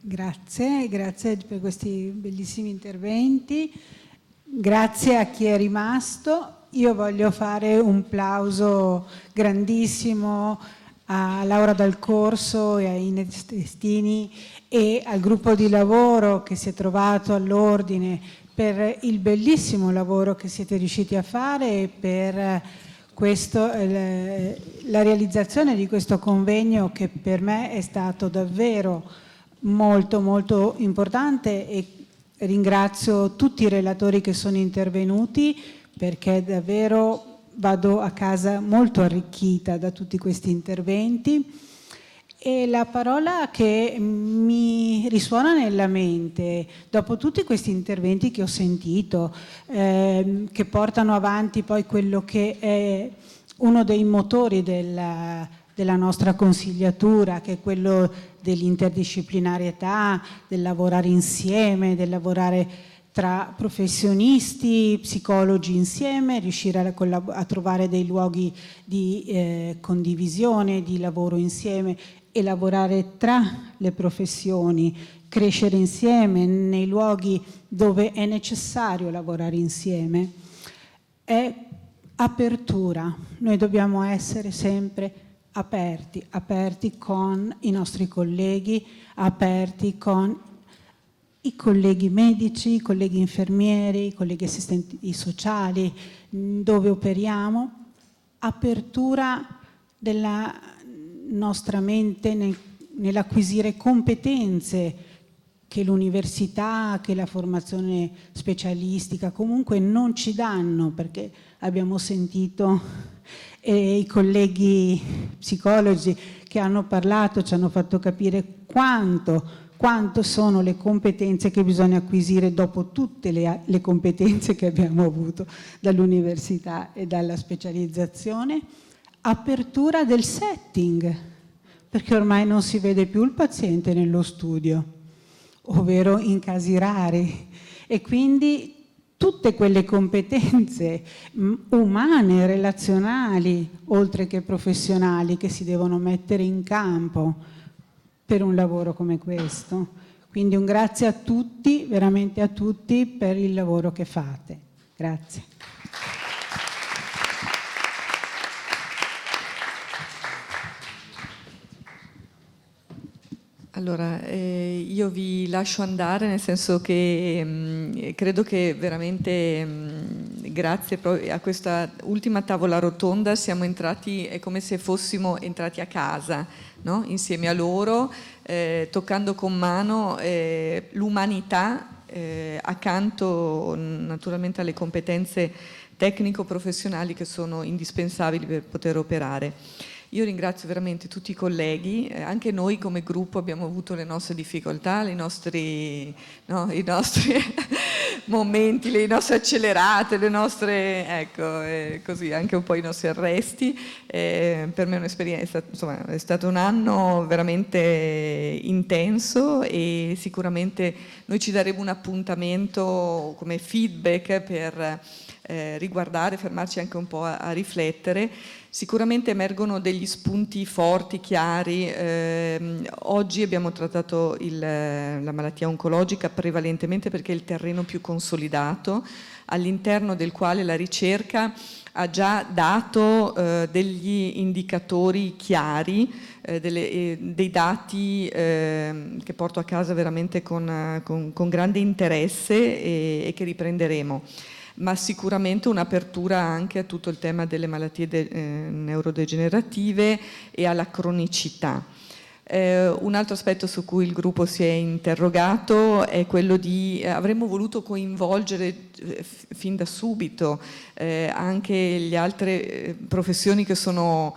Grazie per questi bellissimi interventi, grazie a chi è rimasto. Io voglio fare un plauso grandissimo a Laura Dal Corso e a Ines Testini e al gruppo di lavoro che si è trovato all'ordine per il bellissimo lavoro che siete riusciti a fare e per la realizzazione di questo convegno che per me è stato davvero molto molto importante, e ringrazio tutti i relatori che sono intervenuti perché davvero vado a casa molto arricchita da tutti questi interventi. E la parola che mi risuona nella mente, dopo tutti questi interventi che ho sentito, che portano avanti poi quello che è uno dei motori della nostra consigliatura, che è quello dell'interdisciplinarietà, del lavorare insieme, del lavorare tra professionisti, psicologi insieme, riuscire a trovare dei luoghi di condivisione, di lavoro insieme e lavorare tra le professioni, crescere insieme nei luoghi dove è necessario lavorare insieme, è apertura. Noi dobbiamo essere sempre aperti con i nostri colleghi, aperti con i colleghi medici, i colleghi infermieri, i colleghi assistenti sociali, dove operiamo, apertura della nostra mente nell'acquisire competenze che l'università, che la formazione specialistica comunque non ci danno, perché abbiamo sentito i colleghi psicologi che hanno parlato, ci hanno fatto capire quanto sono le competenze che bisogna acquisire dopo tutte le competenze che abbiamo avuto dall'università e dalla specializzazione. Apertura del setting, perché ormai non si vede più il paziente nello studio, ovvero in casi rari, e quindi tutte quelle competenze umane, relazionali, oltre che professionali, che si devono mettere in campo per un lavoro come questo. Quindi un grazie a tutti, veramente a tutti, per il lavoro che fate. Grazie. Allora, io vi lascio andare, nel senso che credo che veramente grazie a questa ultima tavola rotonda siamo entrati, è come se fossimo entrati a casa, no? Insieme a loro, toccando con mano l'umanità accanto naturalmente alle competenze tecnico-professionali che sono indispensabili per poter operare. Io ringrazio veramente tutti i colleghi, anche noi come gruppo abbiamo avuto le nostre difficoltà, i nostri momenti, le nostre accelerate, le nostre, ecco, così, anche un po' i nostri arresti. Per me è un'esperienza, insomma, è stato un anno veramente intenso e sicuramente noi ci daremo un appuntamento come feedback per riguardare, fermarci anche un po' a riflettere. Sicuramente emergono degli spunti forti, chiari. Oggi abbiamo trattato la malattia oncologica prevalentemente perché è il terreno più consolidato, all'interno del quale la ricerca ha già dato degli indicatori chiari, dei dati che porto a casa veramente con grande interesse e che riprenderemo. Ma sicuramente un'apertura anche a tutto il tema delle malattie neurodegenerative e alla cronicità. Un altro aspetto su cui il gruppo si è interrogato è quello di avremmo voluto coinvolgere fin da subito anche le altre professioni che sono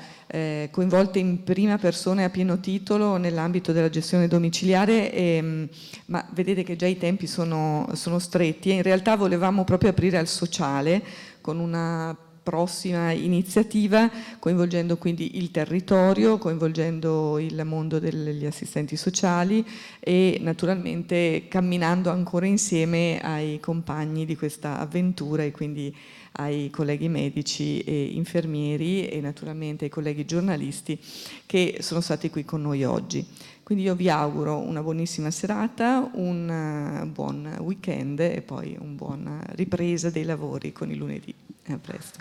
coinvolte in prima persona e a pieno titolo nell'ambito della gestione domiciliare, ma vedete che già i tempi sono stretti e in realtà volevamo proprio aprire al sociale con una prossima iniziativa, coinvolgendo quindi il territorio, coinvolgendo il mondo degli assistenti sociali e naturalmente camminando ancora insieme ai compagni di questa avventura e quindi ai colleghi medici e infermieri e naturalmente ai colleghi giornalisti che sono stati qui con noi oggi. Quindi io vi auguro una buonissima serata, un buon weekend e poi una buona ripresa dei lavori con il lunedì. A presto.